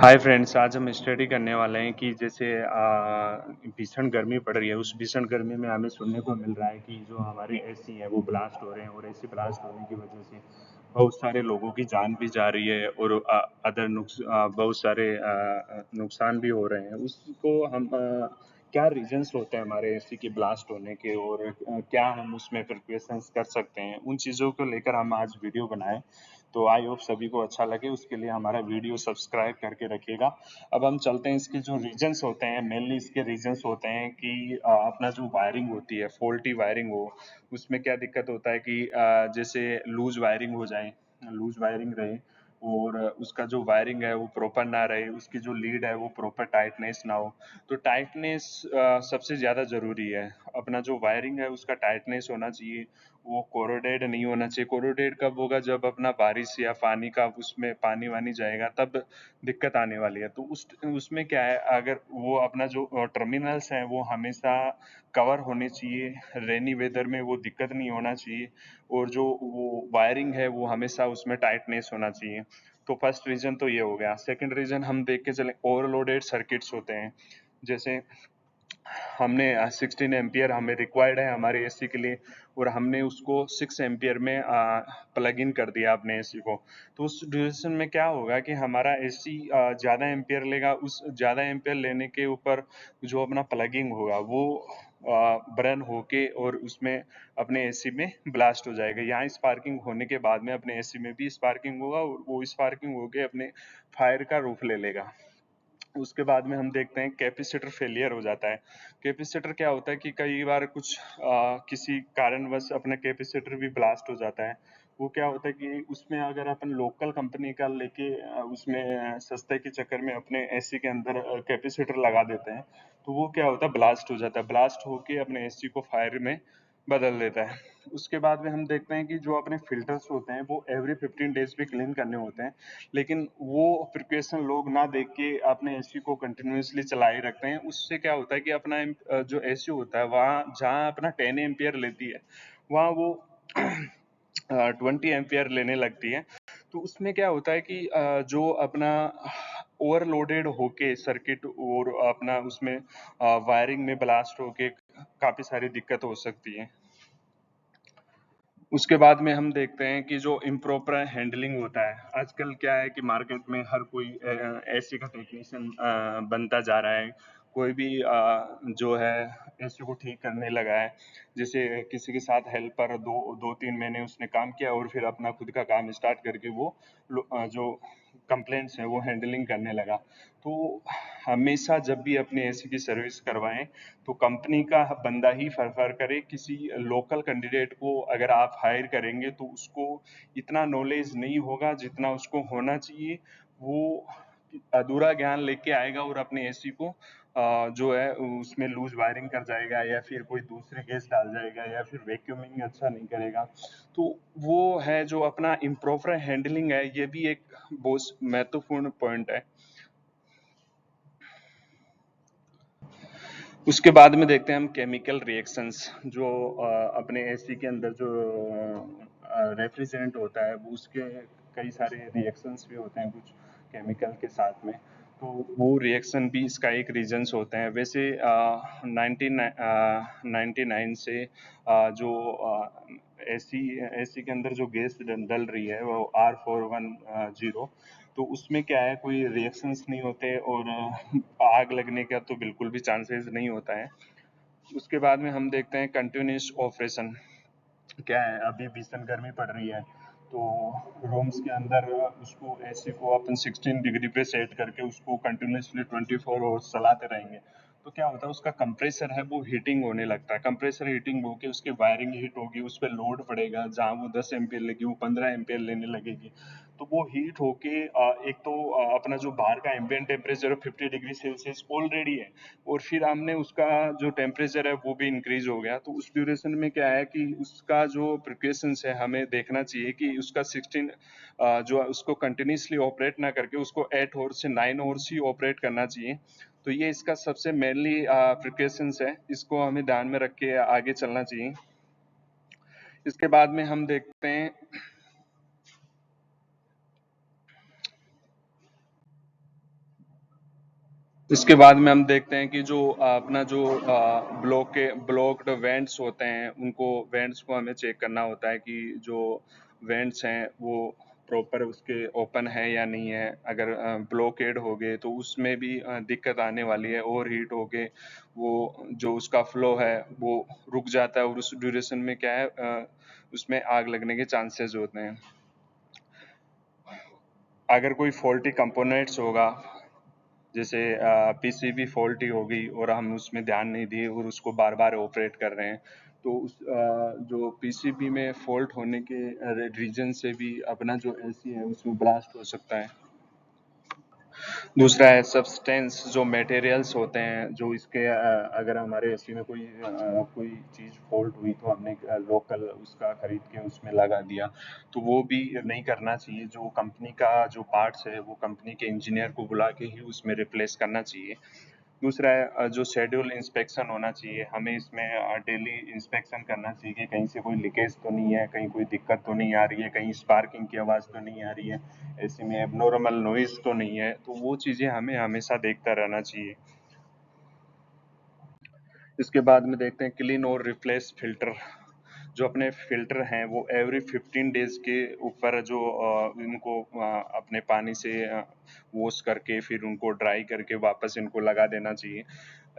Hi friends, आज हम study करने वाले हैं कि जैसे भीषण गर्मी पड़ रही है। उस भीषण गर्मी में हमें सुनने को मिल रहा है कि जो हमारे एसी हैं वो ब्लास्ट हो रहे हैं, और एसी ब्लास्ट होने की वजह से बहुत सारे लोगों की जान भी जा रही है, और बहुत सारे नुकसान भी हो रहे हैं। उसको हम क्या रीजंस होते हैं हमारे एसी के ब्लास्ट होने के, और क्या हम उसमें प्रिकॉशंस कर सकते हैं, उन चीज़ों को लेकर हम आज वीडियो बनाए। तो आई होप सभी को अच्छा लगे, उसके लिए हमारा वीडियो सब्सक्राइब करके रखिएगा। अब हम चलते हैं, इसके जो रीजंस होते हैं, मेनली इसके रीजंस होते हैं कि अपना जो वायरिंग होती है, फॉल्टी वायरिंग हो, उसमें क्या दिक्कत होता है कि जैसे लूज वायरिंग हो जाए, लूज वायरिंग रहे, और उसका जो वायरिंग है वो प्रॉपर ना रहे, उसकी जो लीड है वो प्रॉपर टाइटनेस ना हो। तो टाइटनेस सबसे ज़्यादा ज़रूरी है। अपना जो वायरिंग है उसका टाइटनेस होना चाहिए, वो कोरोडेड नहीं होना चाहिए। कोरोडेड कब होगा? जब अपना बारिश या पानी का उसमें पानी वानी जाएगा, तब दिक्कत आने वाली है। तो उसमें क्या है, अगर वो अपना जो टर्मिनल्स हैं वो हमेशा कवर होने चाहिए, रेनी वेदर में वो दिक्कत नहीं होना चाहिए, और जो वो वायरिंग है वो हमेशा उसमें टाइटनेस होना चाहिए। तो फर्स्ट रीजन तो ये हो गया। सेकंड रीजन हम देख के चले, ओवरलोडेड सर्किट्स होते हैं। जैसे हमने 16 एम्पियर हमें रिक्वायर्ड है हमारे एसी के लिए, और हमने उसको 6 एम्पियर में प्लग इन कर दिया अपने एसी को। तो उस ड्यूरेशन में क्या होगा कि हमारा एसी ज़्यादा एम्पियर लेगा। उस ज़्यादा एम्पियर लेने के ऊपर जो अपना प्लगिंग होगा वो बर्न होके और उसमें अपने एसी में ब्लास्ट हो जाएगा। यहाँ स्पार्किंग होने के बाद में अपने एसी में भी स्पार्किंग होगा, और वो स्पार्किंग होके अपने फायर का रूप ले लेगा। उसके बाद में हम देखते हैं कैपेसिटर फेलियर हो जाता है। कैपेसिटर क्या होता है कि कई बार किसी कारणवश अपना कैपेसिटर भी ब्लास्ट हो जाता है। वो क्या होता है कि उसमें अगर अपन लोकल कंपनी का लेके उसमें सस्ते के चक्कर में अपने एसी के अंदर कैपेसिटर लगा देते हैं, तो वो क्या होता है, ब्लास्ट हो जाता है। ब्लास्ट होके अपने एसी को फायर में बदल देता है। उसके बाद में हम देखते हैं कि जो अपने फिल्टर्स होते हैं वो एवरी 15 डेज पे क्लीन करने होते हैं, लेकिन वो प्रिकॉशन लोग ना देख के अपने एसी को कंटिन्यूअसली चलाए रखते हैं। उससे क्या होता है कि अपना जो एसी होता है, वहाँ जहाँ अपना 10 एम्पियर लेती है, वहाँ वो 20 एम्पियर लेने लगती है। तो उसमें क्या होता है कि जो अपना ओवरलोडेड होके सर्किट, और अपना उसमें वायरिंग में ब्लास्ट होके काफ़ी सारी दिक्कत हो सकती है। उसके बाद में हम देखते हैं कि जो इम्प्रॉपर हैंडलिंग होता है, आजकल क्या है कि मार्केट में हर कोई एसी का टेक्नीशियन बनता जा रहा है। कोई भी जो है एसी को ठीक करने लगा है। जैसे किसी के साथ हेल्पर दो दो तीन महीने उसने काम किया, और फिर अपना खुद का काम स्टार्ट करके वो जो कंप्लेंट्स हैं वो हैंडलिंग करने लगा। तो हमेशा जब भी अपने एसी की सर्विस करवाएं, तो कंपनी का बंदा ही प्रेफर करे। किसी लोकल कैंडिडेट को अगर आप हायर करेंगे तो उसको इतना नॉलेज नहीं होगा जितना उसको होना चाहिए। वो अधूरा ज्ञान लेके आएगा, और अपने एसी को जो है उसमें लूज वायरिंग कर जाएगा, या फिर कोई दूसरी गैस डाल जाएगा, या फिर वैक्यूमिंग अच्छा नहीं करेगा। तो वो है जो अपना इम्प्रॉपर हैंडलिंग है, ये भी एक बहुत महत्वपूर्ण पॉइंट है। उसके बाद में देखते हैं हम केमिकल रिएक्शंस। जो अपने एसी के अंदर जो रेफ्रिजरेंट होता है, वो उसके कई सारे रिएक्शंस भी होते हैं कुछ केमिकल के साथ में। तो वो रिएक्शन भी इसका एक रीजंस होते हैं। वैसे 1999 से जो एसी एसी के अंदर जो गैस डल रही है वो R410, तो उसमें क्या है, कोई रिएक्शंस नहीं होते, और आग लगने का तो बिल्कुल भी चांसेस नहीं होता है। उसके बाद में हम देखते हैं कंटिन्यूस ऑपरेशन। क्या है, अभी भीषण गर्मी पड़ रही है, तो रूम्स के अंदर उसको एसी को अपन 16 डिग्री पे सेट करके उसको कंटिन्यूसली 24 आवर्स चलाते रहेंगे, तो क्या होता है, उसका कंप्रेसर है वो हीटिंग होने लगता है। कंप्रेसर हीटिंग होके उसकी वायरिंग हीट होगी, उस पर लोड पड़ेगा, जहाँ वो 10 एम्पियर लगी वो 15 एम्पियर लेने लगेगी। तो वो हीट होके एक तो अपना जो बाहर का ambient temperature 50 degree Celsius already है, और फिर हमने उसका जो टेम्परेचर है वो भी इंक्रीज हो गया। तो उस ड्यूरेशन में क्या है कि उसका जो प्रिकॉशंस है हमें देखना चाहिए कि उसका 16 जो उसको कंटिन्यूसली ऑपरेट ना करके उसको 8 आवर्स से 9 आवर्स ही ऑपरेट करना चाहिए। तो ये इसका सबसे मेनली प्रिकॉशंस है, इसको हमें ध्यान में रख के आगे चलना चाहिए। इसके बाद में हम देखते हैं इसके बाद में हम देखते हैं कि जो अपना जो ब्लॉक्ड वेंट्स होते हैं, उनको वेंट्स को हमें चेक करना होता है कि जो वेंट्स हैं वो प्रॉपर उसके ओपन है या नहीं है। अगर ब्लॉकेड हो गए तो उसमें भी दिक्कत आने वाली है। ओवर हीट हो गए, वो जो उसका फ्लो है वो रुक जाता है और उस ड्यूरेशन में क्या है, उसमें आग लगने के चांसेस होते हैं। अगर कोई फॉल्टी कंपोनेंट्स होगा, जैसे पीसीबी फॉल्टी हो गई और हम उसमें ध्यान नहीं दिए और उसको बार बार ऑपरेट कर रहे हैं, तो उस जो पीसीबी में फॉल्ट होने के रीजन से भी अपना जो एसी है उसमें ब्लास्ट हो सकता है। दूसरा है सब्सटेंस, जो मटेरियल्स होते हैं जो इसके अगर हमारे एसी में कोई चीज़ फॉल्ट हुई तो हमने लोकल उसका खरीद के उसमें लगा दिया, तो वो भी नहीं करना चाहिए। जो कंपनी का जो पार्ट्स है वो कंपनी के इंजीनियर को बुला के ही उसमें रिप्लेस करना चाहिए। दूसरा है जो शेड्यूल इंस्पेक्शन होना चाहिए, हमें इसमें डेली इंस्पेक्शन करना चाहिए कि कहीं से कोई लीकेज तो नहीं है, कहीं कोई दिक्कत तो नहीं आ रही है, कहीं स्पार्किंग की आवाज़ तो नहीं आ रही है, ऐसे में एबनॉर्मल नॉइज़ तो नहीं है। तो वो चीज़ें हमें हमेशा देखता रहना चाहिए। इसके बाद में देखते हैं क्लीन और रिप्लेस फिल्टर। जो अपने फिल्टर हैं वो एवरी 15 डेज के ऊपर जो इनको अपने पानी से वॉश करके फिर उनको ड्राई करके वापस इनको लगा देना चाहिए।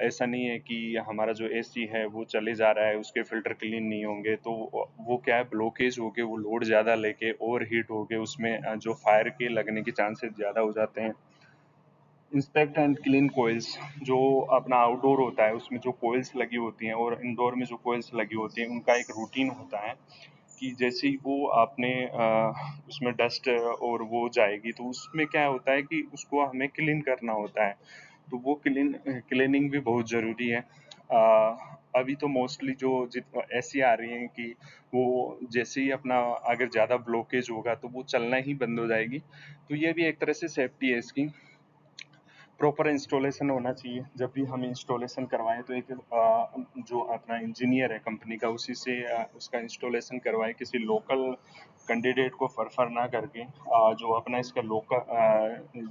ऐसा नहीं है कि हमारा जो एसी है वो चले जा रहा है, उसके फिल्टर क्लीन नहीं होंगे तो वो क्या है, ब्लॉकेज होके वो लोड ज़्यादा लेके ओवर हीट होके उसमें जो फायर के लगने के चांसेस ज़्यादा हो जाते हैं। इंस्पेक्ट एंड क्लीन कोयल्स, जो अपना आउटडोर होता है उसमें जो कोयल्स लगी होती हैं और इंडोर में जो कोयल्स लगी होती हैं, उनका एक रूटीन होता है कि जैसे ही वो आपने उसमें डस्ट और वो जाएगी तो उसमें क्या होता है कि उसको हमें क्लीन करना होता है। तो वो क्लीनिंग भी बहुत ज़रूरी है। अभी तो मोस्टली जो जित ऐसी आ रही हैं कि वो जैसे ही अपना अगर ज़्यादा ब्लॉकेज होगा तो वो चलना ही बंद हो जाएगी। तो ये भी एक तरह से सेफ्टी है इसकी। प्रॉपर इंस्टॉलेशन होना चाहिए। जब भी हम इंस्टॉलेशन करवाएं तो एक जो अपना इंजीनियर है कंपनी का उसी से उसका इंस्टॉलेशन करवाएं, किसी लोकल कैंडिडेट को फरफर ना करके। जो अपना इसका लोकल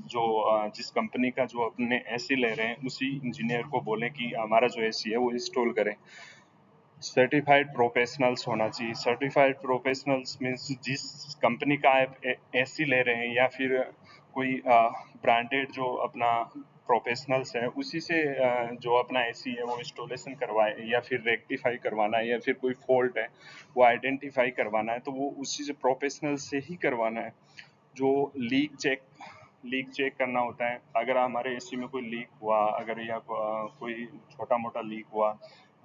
जो जिस कंपनी का जो अपने एसी ले रहे हैं उसी इंजीनियर को बोलें कि हमारा जो एसी है वो इंस्टॉल करें। सर्टिफाइड प्रोफेशनल्स होना चाहिए। सर्टिफाइड प्रोफेशनल्स मीन्स जिस कंपनी का आप एसी ले रहे हैं या फिर कोई ब्रांडेड जो अपना प्रोफेशनल्स है उसी से जो अपना एसी है वो इंस्टॉलेशन करवाए या फिर रेक्टिफाई करवाना है या फिर कोई फॉल्ट है वो आइडेंटिफाई करवाना है तो वो उसी से प्रोफेशनल से ही करवाना है। जो लीक चेक करना होता है, अगर हमारे एसी में कोई लीक हुआ, अगर या कोई छोटा मोटा लीक हुआ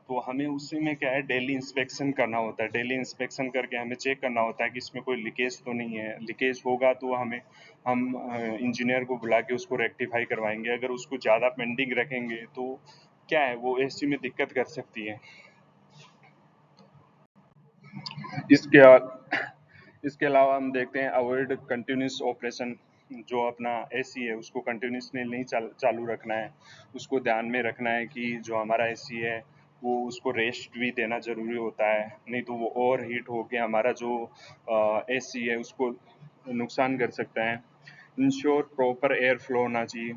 तो हमें उसी में क्या है, डेली इंस्पेक्शन करना होता है। डेली इंस्पेक्शन करके हमें चेक करना होता है कि इसमें कोई लीकेज तो नहीं है। लीकेज होगा तो हम इंजीनियर को बुला के उसको रेक्टिफाई करवाएंगे। अगर उसको ज़्यादा पेंडिंग रखेंगे तो क्या है, वो एसी में दिक्कत कर सकती है। इसके इसके अलावा हम देखते हैं अवॉइड कंटिन्यूस ऑपरेशन। जो अपना एसी है उसको कंटिन्यूसली नहीं चालू रखना है। उसको ध्यान में रखना है कि जो हमारा एसी है वो उसको रेस्ट भी देना ज़रूरी होता है, नहीं तो वो ओवर हीट होके हमारा जो एसी है उसको नुकसान कर सकता है। इंश्योर प्रॉपर एयर फ्लो होना चाहिए।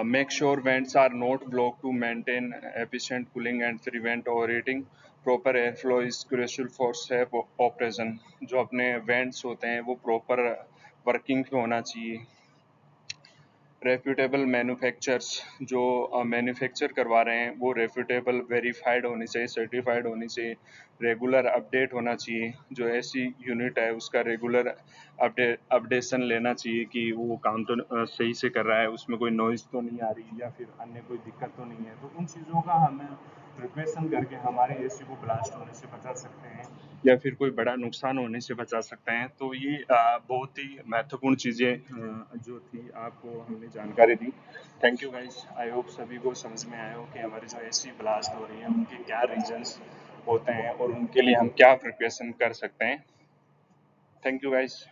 Make sure vents are not blocked to maintain efficient cooling and prevent overheating. Proper airflow is crucial for safe operation. जो अपने vents होते हैं वो proper working पे होना चाहिए। रेप्यूटेबल मैन्युफैक्चरर्स, जो मैन्युफैक्चर करवा रहे हैं वो रेप्यूटेबल वेरीफाइड होनी चाहिए, सर्टिफाइड होनी चाहिए। रेगुलर अपडेट होना चाहिए। जो ऐसी यूनिट है उसका रेगुलर अपडेशन लेना चाहिए कि वो काम तो सही से कर रहा है, उसमें कोई नॉइज़ तो नहीं आ रही या फिर अन्य कोई दिक्कत तो नहीं है। तो उन चीज़ों का हमें प्रिपरेशन करके हमारे एसी को ब्लास्ट होने से बचा सकते हैं या फिर कोई बड़ा नुकसान होने से बचा सकते हैं। तो ये बहुत ही महत्वपूर्ण चीज़ें जो थी आपको हमने जानकारी दी। Thank you guys, I hope सभी को समझ में आया हो कि हमारी जो एसी ब्लास्ट हो रही है उनके क्या रीजंस होते हैं और उनके लिए हम क्या प्रिपरेशन कर सकते हैं। Thank you guys.